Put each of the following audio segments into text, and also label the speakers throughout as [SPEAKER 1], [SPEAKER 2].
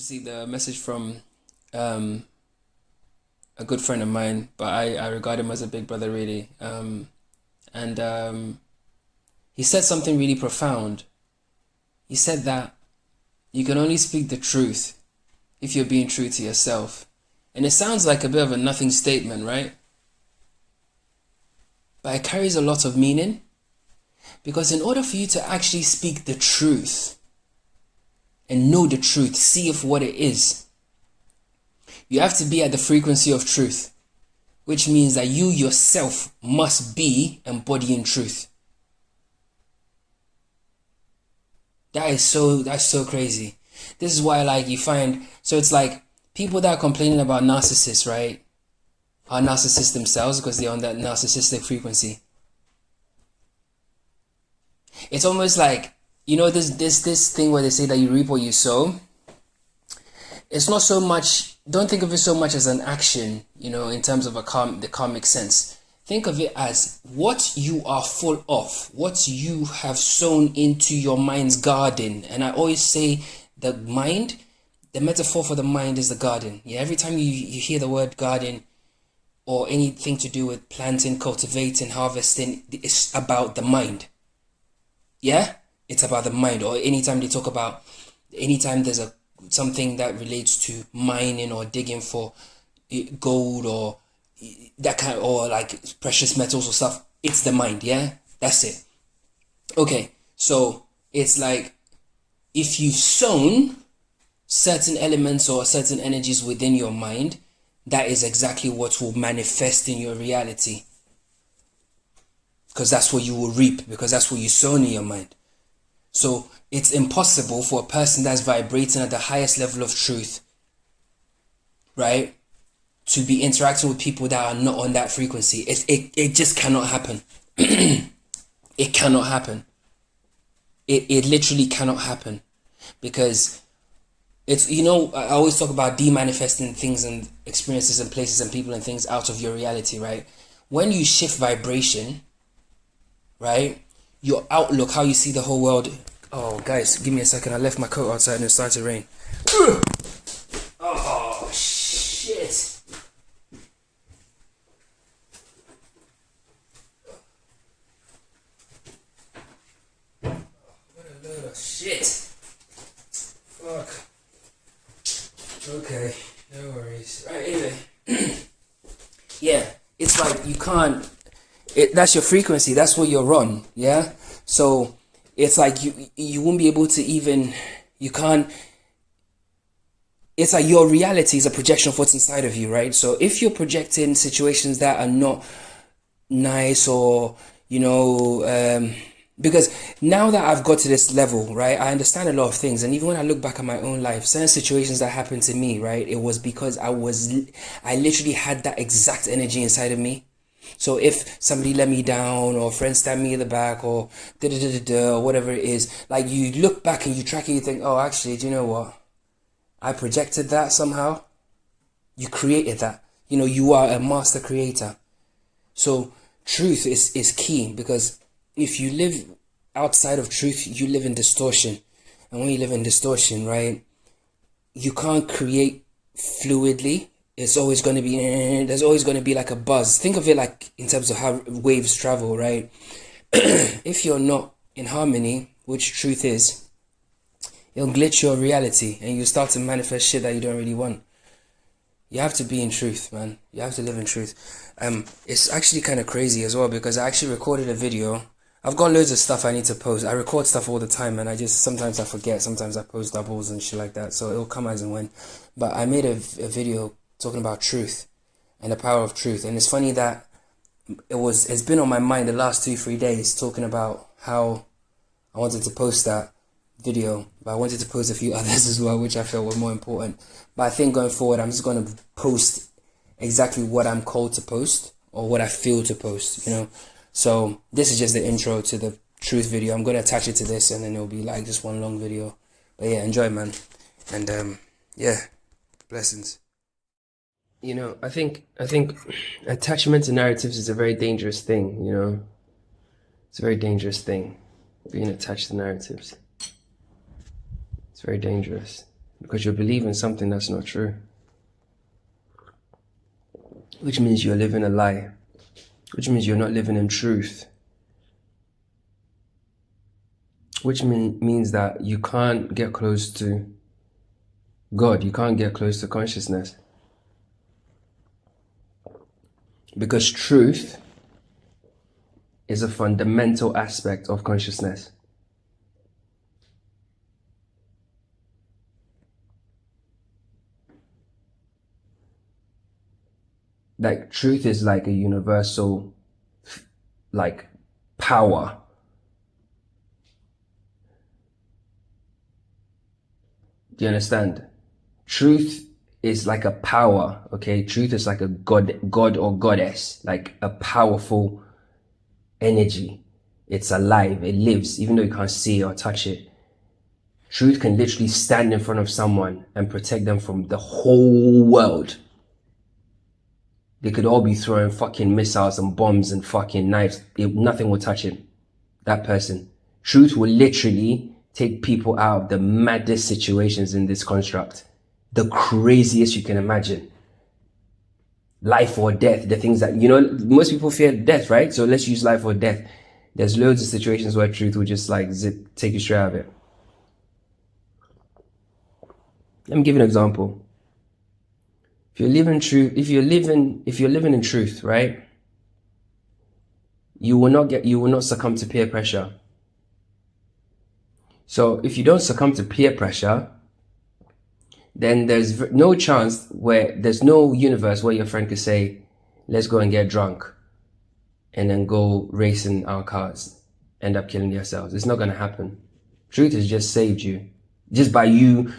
[SPEAKER 1] received a message from um, a good friend of mine, but I regard him as a big brother, really. And he said something really profound. He said that you can only speak the truth if you're being true to yourself. And it sounds like a bit of a nothing statement, right? But it carries a lot of meaning. Because in order for you to actually speak the truth and know the truth, see if what it is, you have to be at the frequency of truth, which means that you yourself must be embodying truth. That's so crazy. This is why, like, you find, so it's like people that are complaining about narcissists, right, are narcissists themselves because they're on that narcissistic frequency. It's almost like, this thing where they say that you reap what you sow. It's not so much, don't think of it so much as an action, in terms of the karmic sense. Think of it as what you are full of, what you have sown into your mind's garden. And I always say the metaphor for the mind is the garden. Yeah, every time you hear the word garden or anything to do with planting, cultivating, harvesting, it's about the mind. Yeah, it's about the mind. Or anytime there's something that relates to mining or digging for gold or that kind, or like precious metals or stuff, it's the mind. Yeah, that's it. Okay, so it's like if you've sown certain elements or certain energies within your mind, that is exactly what will manifest in your reality, because that's what you will reap, because that's what you sown in your mind. So it's impossible for a person that's vibrating at the highest level of truth, right, to be interacting with people that are not on that frequency. It just cannot happen. It cannot happen. It literally cannot happen, because it's, I always talk about demanifesting things and experiences and places and people and things out of your reality, right? When you shift vibration, right, your outlook, how you see the whole world. Oh, guys, give me a second. I left my coat outside and it started to rain. Oh, shit. What a load of shit. Fuck. Okay, no worries. Right, anyway. Yeah, it's like you can't, that's your frequency, that's what you're on, yeah? So it's like you won't be able to even, you can't, it's like your reality is a projection of what's inside of you, right? So if you're projecting situations that are not nice, or because now that I've got to this level, right, I understand a lot of things. And even when I look back at my own life, certain situations that happened to me, right, it was because I literally had that exact energy inside of me. So if somebody let me down, or a friend stabbed me in the back, or or whatever it is, like, you look back and you track it, you think, oh, actually, do you know what? I projected that somehow. You created that. You are a master creator. So truth is key, because if you live outside of truth, you live in distortion. And when you live in distortion, right, you can't create fluidly. It's always going to be, there's always going to be like a buzz. Think of it like in terms of how waves travel, right? If you're not in harmony, which truth is, it'll glitch your reality and you start to manifest shit that you don't really want. You have to be in truth, man. You have to live in truth. It's actually kind of crazy as well, because I actually recorded a video. I've got loads of stuff I need to post. I record stuff all the time, and sometimes I forget. Sometimes I post doubles and shit like that. So it'll come as and when. But I made a video talking about truth and the power of truth. And it's funny that it's been on my mind the last 2-3 days, talking about how I wanted to post that video, but I wanted to post a few others as well, which I felt were more important. But I think going forward, I'm just going to post exactly what I'm called to post, or what I feel to post, So this is just the intro to the truth video. I'm going to attach it to this, and then it'll be like just one long video. But yeah, enjoy, man. And yeah, blessings. I think attachment to narratives is a very dangerous thing, It's a very dangerous thing, being attached to narratives. It's very dangerous. because you're believing something that's not true, which means you're living a lie, which means you're not living in truth, which means that you can't get close to God, you can't get close to consciousness. Because truth is a fundamental aspect of consciousness. Like, truth is like a universal, like, power. Do you understand? Truth is like a power, okay? Truth is like a god or goddess, like a powerful energy. It's alive, it lives, even though you can't see it or touch it. Truth can literally stand in front of someone and protect them from the whole world. They could all be throwing fucking missiles and bombs and fucking knives. Nothing will touch him, that person. Truth will literally take people out of the maddest situations in this construct. The craziest you can imagine. Life or death, the things that, most people fear death, right? So let's use life or death. There's loads of situations where truth will just like take you straight out of it. Let me give you an example. If you're living in truth, right? You will not succumb to peer pressure. So if you don't succumb to peer pressure, then there's no chance there's no universe where your friend could say, let's go and get drunk and then go racing our cars, end up killing yourselves. It's not going to happen. Truth has just saved you. Just by you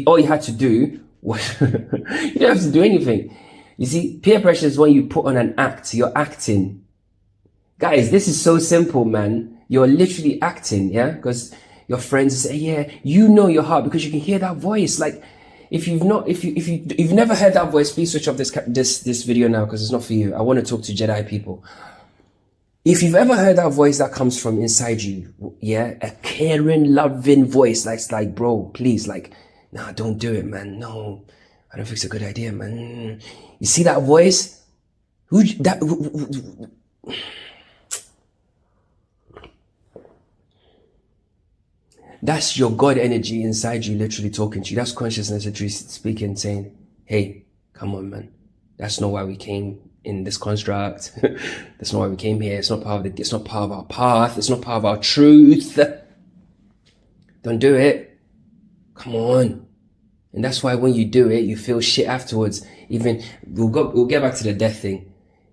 [SPEAKER 1] all you had to do was, you don't have to do anything. You see, peer pressure is when you put on an act, you're acting. Guys, this is so simple, man. You're literally acting, yeah? Because your friends say, yeah, you know your heart because you can hear that voice. Like, if you've never heard that voice, please switch off this video now because it's not for you. I want to talk to Jedi people. If you've ever heard that voice that comes from inside you, yeah, a caring, loving voice, like, bro, please, like, nah, don't do it, man. No, I don't think it's a good idea, man. You see that voice? That's your God energy inside you literally talking to you. That's consciousness literally speaking, saying, hey, come on, man. That's not why we came in this construct. That's not why we came here. It's not part of our path. It's not part of our truth. Don't do it. Come on. And that's why when you do it, you feel shit afterwards. Even we'll get back to the death thing.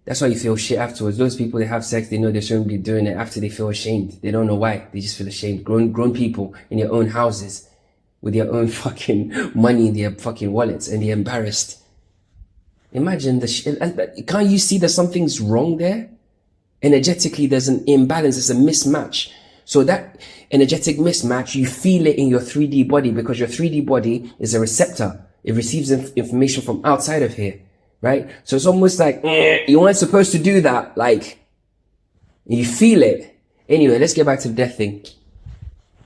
[SPEAKER 1] That's why you feel shit afterwards. Those people, they have sex, they know they shouldn't be doing it. After they feel ashamed. They don't know why. They just feel ashamed. Grown people in their own houses with their own fucking money in their fucking wallets, and they're embarrassed. Imagine can't you see that something's wrong there? Energetically, there's an imbalance, there's a mismatch. So that energetic mismatch, you feel it in your 3D body because your 3D body is a receptor. It receives information from outside of here, right? So it's almost like, you weren't supposed to do that. Like, you feel it. Anyway, let's get back to the death thing.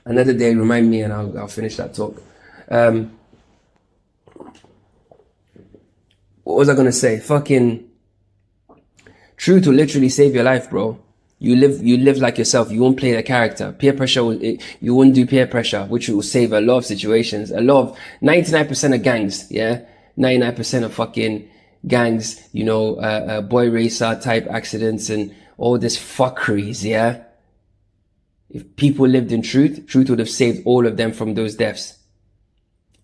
[SPEAKER 1] Another day, remind me and I'll finish that talk. What was I gonna say? Fucking truth will literally save your life, bro. You live like yourself. You won't play the character. Peer pressure, you won't do peer pressure, which will save a lot of situations. 99% of gangs, yeah? 99% of fucking gangs, boy racer type accidents and all this fuckeries, yeah? If people lived in truth would have saved all of them from those deaths.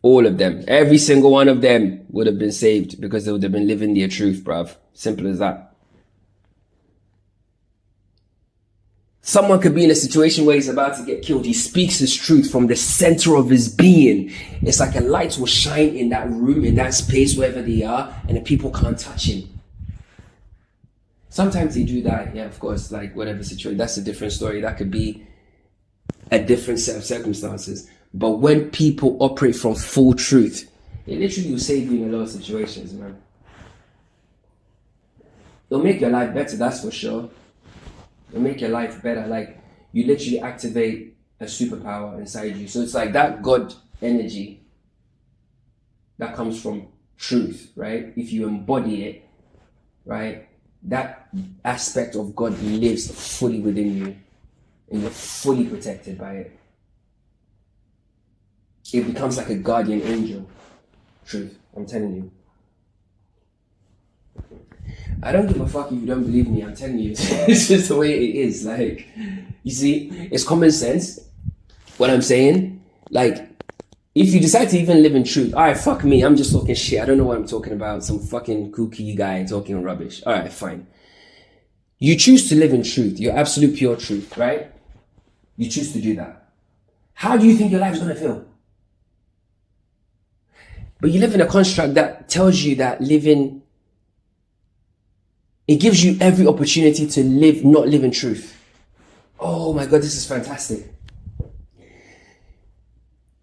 [SPEAKER 1] All of them. Every single one of them would have been saved because they would have been living their truth, bruv. Simple as that. Someone could be in a situation where he's about to get killed. He speaks his truth from the center of his being. It's like a light will shine in that room, in that space, wherever they are, and the people can't touch him. Sometimes they do die, yeah, of course, like whatever situation. That's a different story. That could be a different set of circumstances. But when people operate from full truth, it literally will save you in a lot of situations, man. It'll make your life better, that's for sure. It'll make your life better. Like, you literally activate a superpower inside you. So it's like that God energy that comes from truth, right? If you embody it, right, that aspect of God lives fully within you, and you're fully protected by it. It becomes like a guardian angel. Truth, I'm telling you. I don't give a fuck if you don't believe me. I'm telling you, it's just the way it is. Like, you see, it's common sense. What I'm saying, like, if you decide to even live in truth, all right, fuck me, I'm just talking shit. I don't know what I'm talking about. Some fucking kooky guy talking rubbish. All right, fine. You choose to live in truth, your absolute pure truth, right? You choose to do that. How do you think your life is gonna feel? But you live in a construct that tells you that living, it gives you every opportunity to live, not live in truth. Oh my God, this is fantastic.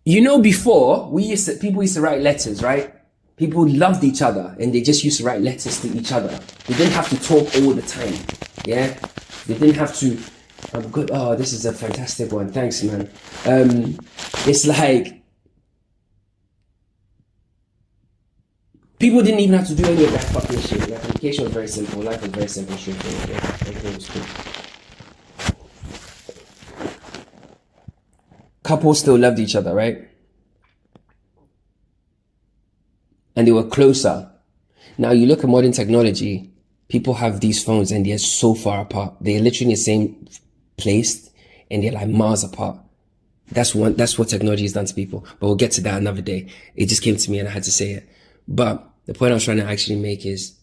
[SPEAKER 1] You know, before people used to write letters, right? People loved each other and they just used to write letters to each other. They didn't have to talk all the time. Yeah, they didn't have to. I'm good. Oh, this is a fantastic one. Thanks, man. It's like people didn't even have to do any of that fucking shit. The communication was very simple. Life was very simple, straightforward. Yeah, everything was cool. Couples still loved each other, right? And they were closer. Now you look at modern technology, people have these phones and they're so far apart. They're literally in the same place and they're like miles apart. That's what technology has done to people. But we'll get to that another day. It just came to me and I had to say it. But the point I was trying to actually make is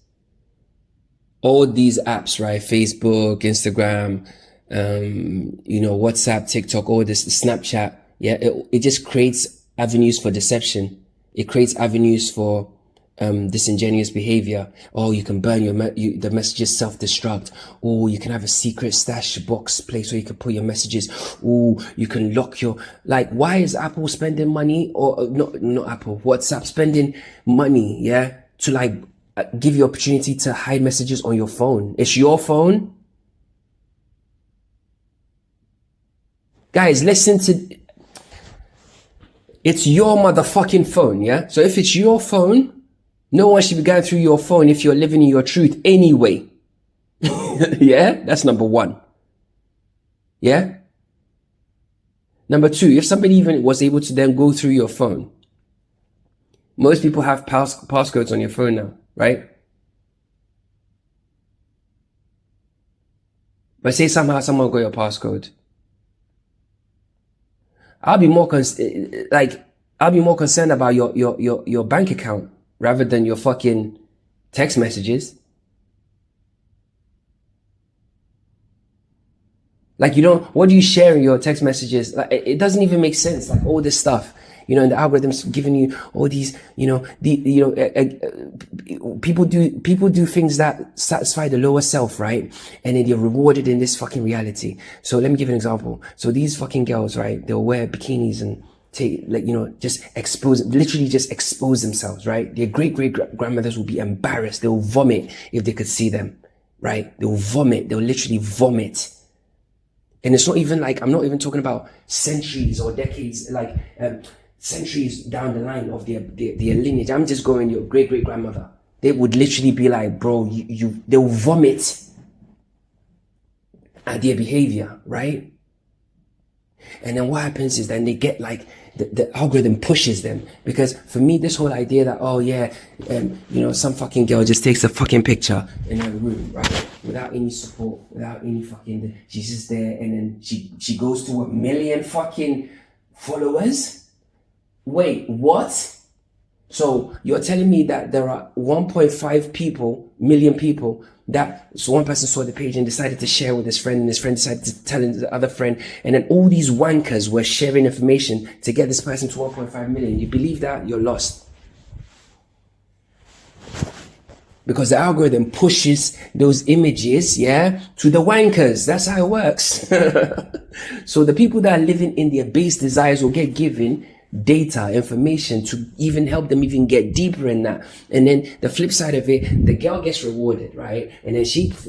[SPEAKER 1] all these apps, right? Facebook, Instagram, WhatsApp, TikTok, all this, Snapchat. Yeah, it just creates avenues for deception. It creates avenues for disingenuous behavior. Oh, you can burn the messages self-destruct. Oh, you can have a secret stash box place where you can put your messages. Oh, you can lock your, like, why is Apple spending money, or not Apple, WhatsApp spending money, yeah, to like give you opportunity to hide messages on your phone? It's your phone. Guys, listen to, it's your motherfucking phone, yeah? So if it's your phone, no one should be going through your phone if you're living in your truth anyway. Yeah? That's number one. Yeah? Number two, if somebody even was able to then go through your phone, most people have passcodes on your phone now, right? But say somehow someone got your passcode. I'll be more concerned about your bank account rather than your fucking text messages. Like, what do you share in your text messages? Like, it doesn't even make sense. Like, all this stuff, and the algorithms giving you all these, people do things that satisfy the lower self, right? And then you're rewarded in this fucking reality. So let me give an example. So these fucking girls, right? They'll wear bikinis and just expose themselves, right? Their great grandmothers will be embarrassed. They'll vomit if they could see them, right? They'll vomit. They'll literally vomit. And it's not even like, I'm not even talking about centuries or decades, like centuries down the line of their lineage. I'm just going your great grandmother. They would literally be like, bro, they'll vomit at their behavior, right? And then what happens is then they get like, the algorithm pushes them. Because for me, this whole idea that, oh yeah, some fucking girl just takes a fucking picture in her room, right? Without any support, without any fucking, she's just there, and then she goes to 1 million fucking followers. Wait, what? So you're telling me that there are 1.5 million people so one person saw the page and decided to share with his friend, and his friend decided to tell the other friend, and then all these wankers were sharing information to get this person to 1.5 million. You believe that? You're lost. Because the algorithm pushes those images, yeah, to the wankers. That's how it works. So the people that are living in their base desires will get given data, information to even help them even get deeper in that. And then the flip side of it, the girl gets rewarded, right? And then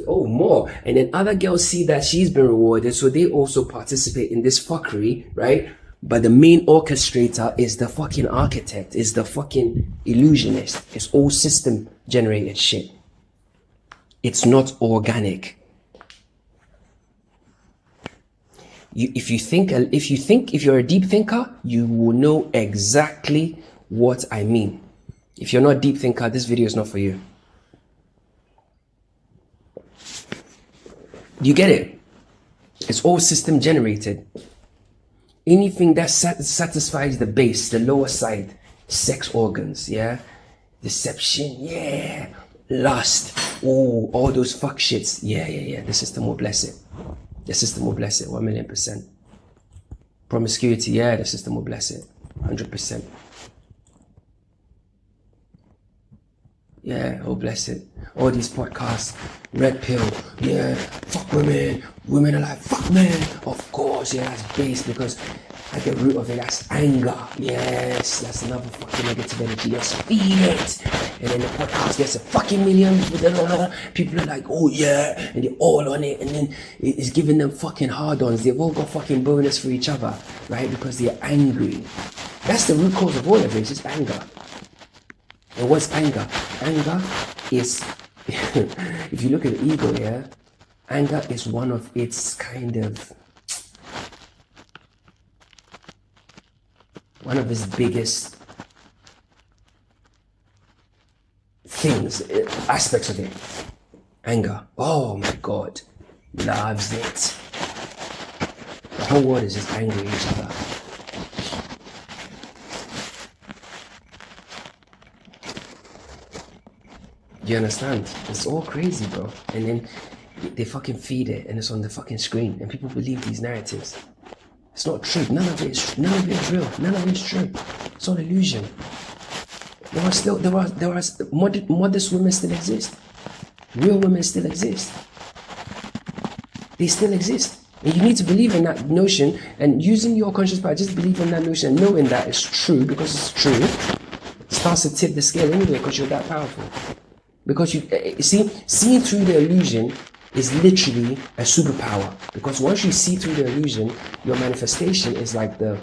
[SPEAKER 1] more. And then other girls see that she's been rewarded, so they also participate in this fuckery, right? But the main orchestrator is the fucking architect, is the fucking illusionist. It's all system generated shit. It's not organic. If you're a deep thinker, you will know exactly what I mean. If you're not a deep thinker, this video is not for you. You get it? It's all system generated. Anything that satisfies the base, the lower side, sex organs, yeah? Deception, yeah. Lust, oh, all those fuck shits. Yeah. The system will bless it. The system will bless it, 1,000,000%. Promiscuity, yeah, the system will bless it, 100%. Yeah, oh bless it. All these podcasts, red pill, yeah, fuck women, women are like, fuck men. Of course, yeah, that's base because at the root of it, that's anger. Yes, that's another fucking negative energy. Yes, feed it. And then the podcast gets a fucking million. People are like, oh yeah, and they're all on it. And then it's giving them fucking hard-ons. They've all got fucking bonus for each other, right? Because they're angry. That's the root cause of all of it, it's just anger. And what's anger? Anger is, if you look at the ego, yeah, anger is one of its kind of, one of its biggest things, aspects of it. Anger. Oh my God. Loves it. The whole world is just angry at each other. Do you understand? It's all crazy, bro. And then they fucking feed it and it's on the fucking screen and people believe these narratives. It's not true. None of it is real. None of it is true. It's all illusion. There are modest women still exist. Real women still exist. They still exist. And you need to believe in that notion and using your conscious power, just believe in that notion and knowing that it's true because it's true. It starts to tip the scale anyway because you're that powerful. Because you see, seeing through the illusion is literally a superpower. Because once you see through the illusion, your manifestation is like the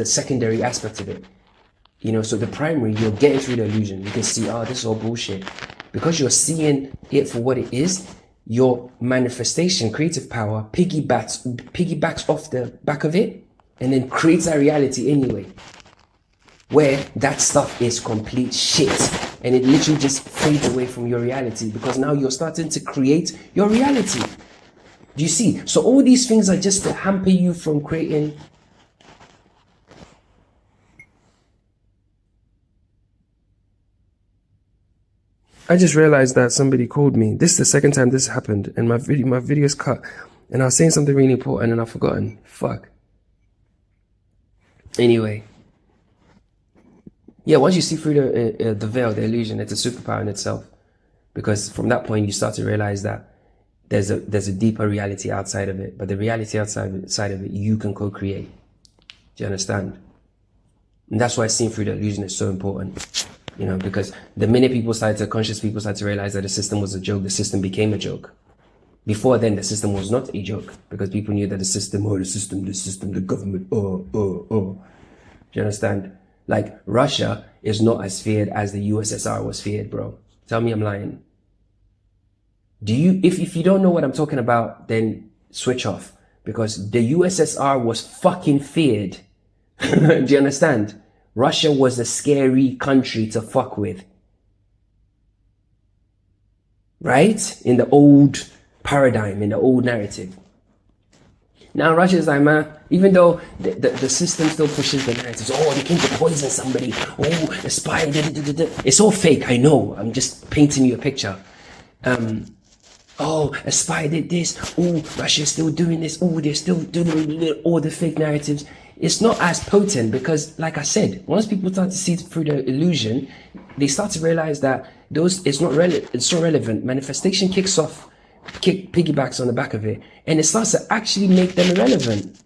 [SPEAKER 1] secondary aspect of it. You know, so the primary, you're getting through the illusion. You can see, oh, this is all bullshit. Because you're seeing it for what it is, your manifestation, creative power, piggybacks off the back of it, and then creates that reality anyway. Where that stuff is complete shit. And it literally just fades away from your reality because now you're starting to create your reality. Do you see? So all these things are just to hamper you from creating. I just realized that somebody called me. This is the second time this happened and my video's cut. And I was saying something really important and I've forgotten. Fuck. Anyway. Yeah, once you see through the veil, the illusion, it's a superpower in itself. Because from that point, you start to realize that there's a deeper reality outside of it. But the reality outside of it, you can co-create. Do you understand? And that's why seeing through the illusion is so important. You know, because the minute conscious people started to realize that the system was a joke, the system became a joke. Before then, the system was not a joke. Because people knew that the system, the government, Do you understand? Like, Russia is not as feared as the USSR was feared, bro. Tell me I'm lying. If you don't know what I'm talking about, then switch off. Because the USSR was fucking feared. Do you understand? Russia was a scary country to fuck with. Right? In the old paradigm, in the old narrative. Now Russia is like, man, even though the system still pushes the narratives, oh, they came to poison somebody, oh, the spy, it's all fake, I know, I'm just painting you a picture. Oh, a spy did this, oh, Russia's still doing this, oh, they're still doing all the fake narratives. It's not as potent because, like I said, once people start to see through the illusion, they start to realize that it's not relevant. Manifestation kicks off, piggybacks on the back of it, and it starts to actually make them irrelevant.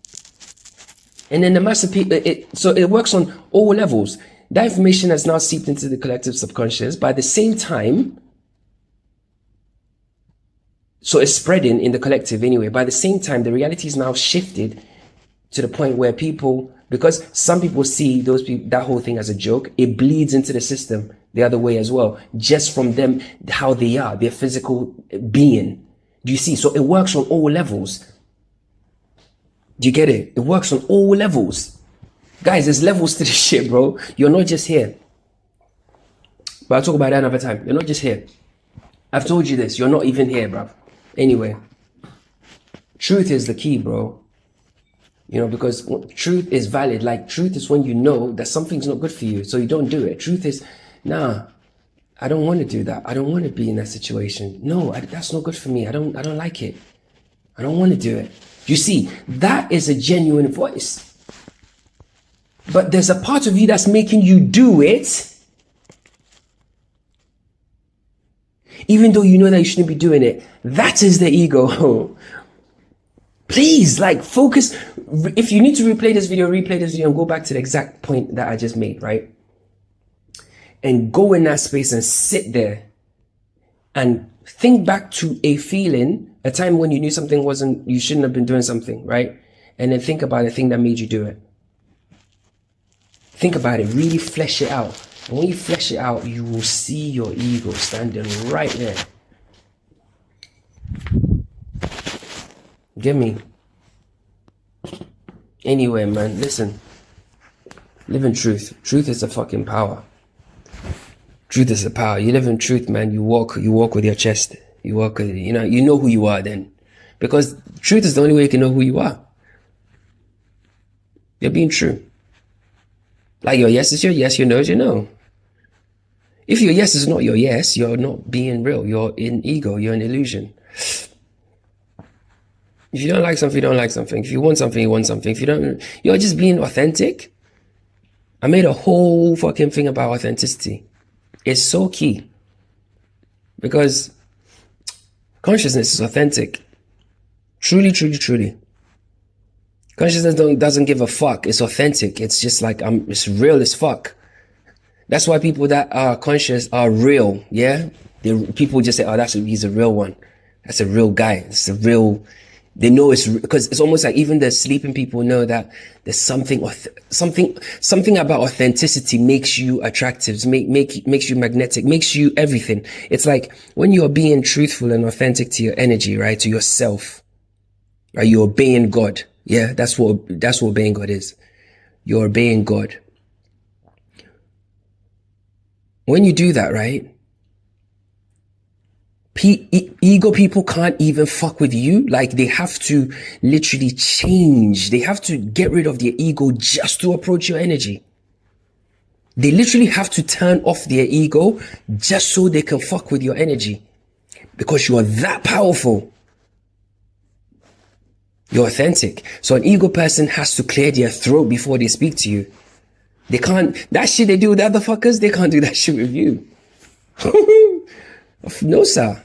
[SPEAKER 1] And then the mass of people, so it works on all levels. That information has now seeped into the collective subconscious. By the same time, so it's spreading in the collective anyway. By the same time, the reality is now shifted to the point where people, because some people see those people, that whole thing as a joke, it bleeds into the system the other way as well, just from them, how they are, their physical being. Do you see? So it works on all levels. Do you get it? It works on all levels. Guys, there's levels to this shit, bro. You're not just here. But I'll talk about that another time. You're not just here. I've told you this. You're not even here, bro. Anyway, truth is the key, bro. You know, because truth is valid. Like, truth is when you know that something's not good for you, so you don't do it. Truth is, nah, I don't want to do that. I don't want to be in that situation. No, that's not good for me. I don't like it. I don't want to do it. You see, that is a genuine voice. But there's a part of you that's making you do it, even though you know that you shouldn't be doing it. That is the ego. Please, like, focus. If you need to replay this video and go back to the exact point that I just made, right? And go in that space and sit there and think back to a feeling, a time when you knew something you shouldn't have been doing something, right? And then think about the thing that made you do it. Think about it, really flesh it out. And when you flesh it out, you will see your ego standing right there. Get me? Anyway, man, listen. Live in truth. Truth is a fucking power. Truth is the power. You live in truth, man. You walk with your chest. You walk with, you know who you are then. Because truth is the only way you can know who you are. You're being true. Like, your yes is your yes, your no is your no. If your yes is not your yes, you're not being real. You're in ego. You're an illusion. If you don't like something, you don't like something. If you want something, you want something. If you don't, you're just being authentic. I made a whole fucking thing about authenticity. It's so key. Because consciousness is authentic. Truly, truly, truly. Consciousness doesn't give a fuck. It's authentic. It's just like, it's real as fuck. That's why people that are conscious are real. Yeah. People just say, oh, he's a real one. That's a real guy. It's a real, they know it's, because it's almost like even the sleeping people know that there's something about authenticity makes you attractive, makes you magnetic, makes you everything. It's like when you're being truthful and authentic to your energy, right? To yourself, right? You're obeying God. Yeah. That's what obeying God is. You're obeying God. When you do that, right? Ego people can't even fuck with you. Like, they have to literally change. They have to get rid of their ego just to approach your energy. They literally have to turn off their ego just so they can fuck with your energy. Because you are that powerful. You're authentic. So an ego person has to clear their throat before they speak to you. They can't, that shit they do with other fuckers, they can't do that shit with you. No, sir.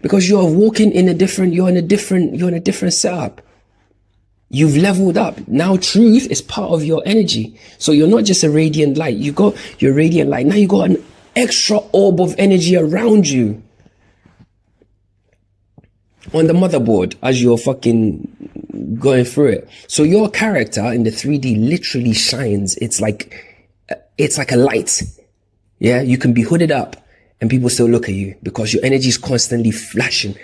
[SPEAKER 1] Because you're walking in you're in a different setup. You've leveled up. Now truth is part of your energy. So you're not just a radiant light. You got your radiant light. Now you got an extra orb of energy around you. On the motherboard as you're fucking going through it. So your character in the 3D literally shines. It's like a light. Yeah. You can be hooded up and people still look at you because your energy is constantly flashing.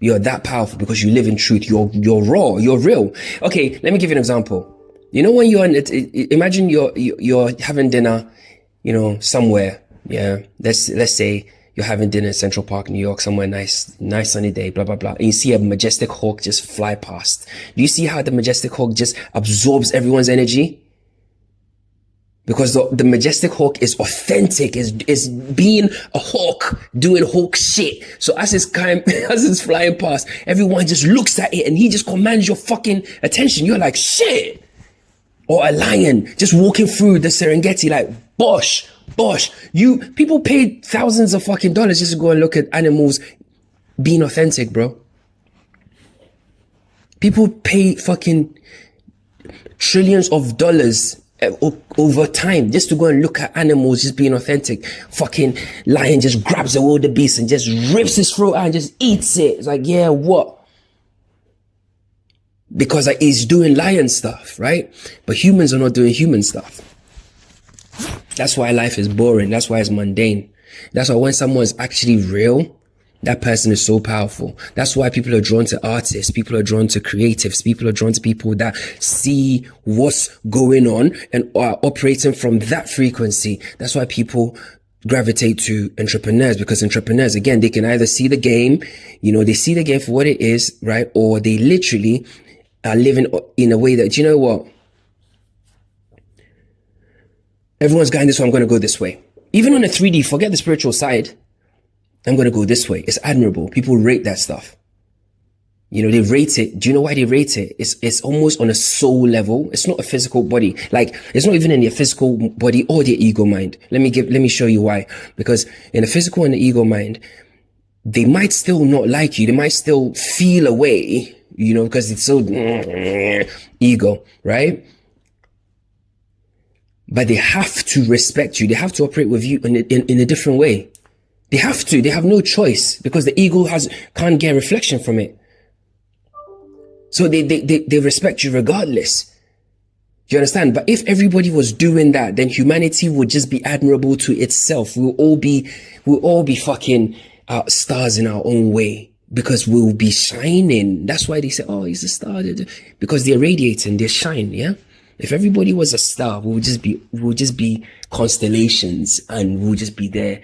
[SPEAKER 1] You're that powerful because you live in truth. You're raw. You're real. Okay. Let me give you an example. You know, when you're imagine you're having dinner, somewhere. Yeah. Let's say you're having dinner in Central Park, New York, somewhere nice sunny day, blah, blah, blah. And you see a majestic hawk just fly past. Do you see how the majestic hawk just absorbs everyone's energy? Because the majestic hawk is authentic, is being a hawk, doing hawk shit. So as it's flying past, everyone just looks at it and he just commands your fucking attention. You're like, shit. Or a lion just walking through the Serengeti, like, bosh. People paid thousands of fucking dollars just to go and look at animals being authentic, bro. People pay fucking trillions of dollars over time just to go and look at animals just being authentic. Fucking lion just grabs a wildebeest and just rips his throat out and just eats it. It's like, yeah, what? because he's doing lion stuff, right? But humans are not doing human stuff. That's why life is boring. That's why it's mundane. That's why when someone's actually real, that person is so powerful. That's why people are drawn to artists. People are drawn to creatives. People are drawn to people that see what's going on and are operating from that frequency. That's why people gravitate to entrepreneurs, because entrepreneurs, again, they can either see the game, they see the game for what it is, right? Or they literally are living in a way that, you know what? Everyone's going this way, I'm going to go this way. Even on a 3D, forget the spiritual side. I'm going to go this way. It's admirable. People rate that stuff. They rate it. Do you know why they rate it? It's almost on a soul level. It's not a physical body. Like, it's not even in your physical body or the ego mind. Let me show you why. Because in the physical and the ego mind, they might still not like you. They might still feel a way, because it's so ego, right? But they have to respect you. They have to operate with you in a different way. They have to. They have no choice, because the ego can't get reflection from it. So they respect you regardless. Do you understand? But if everybody was doing that, then humanity would just be admirable to itself. We'll all be fucking stars in our own way, because we'll be shining. That's why they say, oh, he's a star, because they're radiating, they shine. Yeah. If everybody was a star, we'll just be constellations, and we'll just be there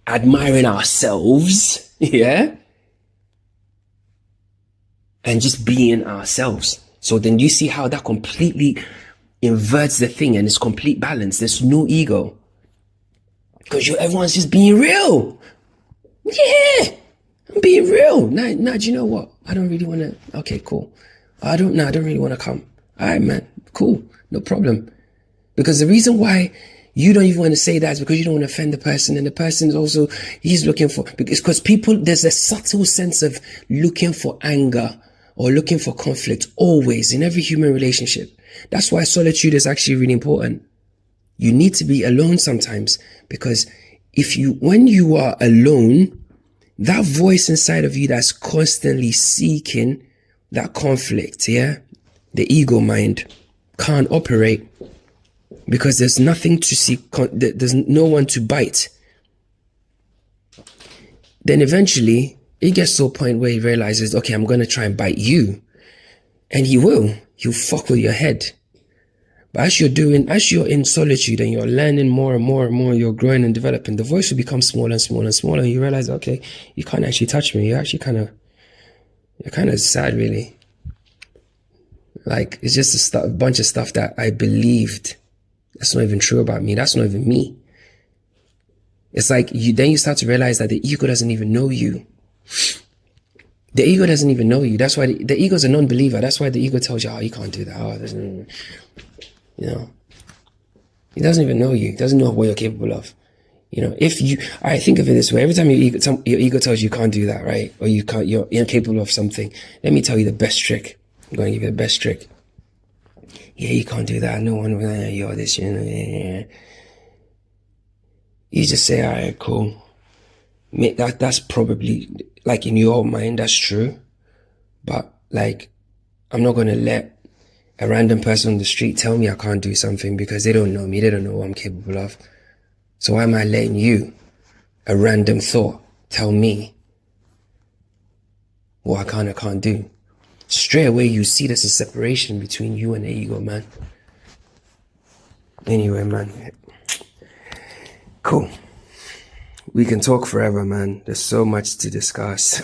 [SPEAKER 1] admiring ourselves, yeah, and just being ourselves. So then you see how that completely inverts the thing, and it's complete balance. There's no ego, because everyone's just being real. Yeah, I'm being real. Nah, do you know what? I don't really want to. Okay, cool. I don't really want to come. All right, man. Cool. No problem. Because the reason why you don't even want to say that is because you don't want to offend the person. And the person is also, he's looking for, because there's a subtle sense of looking for anger or looking for conflict always in every human relationship. That's why solitude is actually really important. You need to be alone sometimes, because when you are alone, that voice inside of you that's constantly seeking that conflict, yeah, the ego mind can't operate, because there's nothing to see, there's no one to bite. Then eventually it gets to a point where he realizes, okay, I'm going to try and bite you. And he'll fuck with your head. But as you're in solitude and you're learning more and more and more, you're growing and developing, the voice will become smaller and smaller and smaller. And you realize, okay, you can't actually touch me. You're actually you're kind of sad, really. Like, it's just a bunch of stuff that I believed. That's not even true about me. That's not even me. It's like then you start to realize that the ego doesn't even know you. The ego doesn't even know you. That's why the ego is a non-believer. That's why the ego tells you, oh, you can't do that. Oh, he doesn't even know you. He doesn't know what you're capable of. I think of it this way. Every time your ego tells you can't do that, right? Or you're incapable of something. Let me tell you the best trick. I'm going to give you the best trick. Yeah, you can't do that. No one will, you're this, You just say, all right, cool. That's probably, like, in your mind, that's true. But, like, I'm not going to let a random person on the street tell me I can't do something, because they don't know me. They don't know what I'm capable of. So why am I letting you, a random thought, tell me what I can't do? Straight away, you see there's a separation between you and the ego, man. Anyway, man. Cool. We can talk forever, man. There's so much to discuss.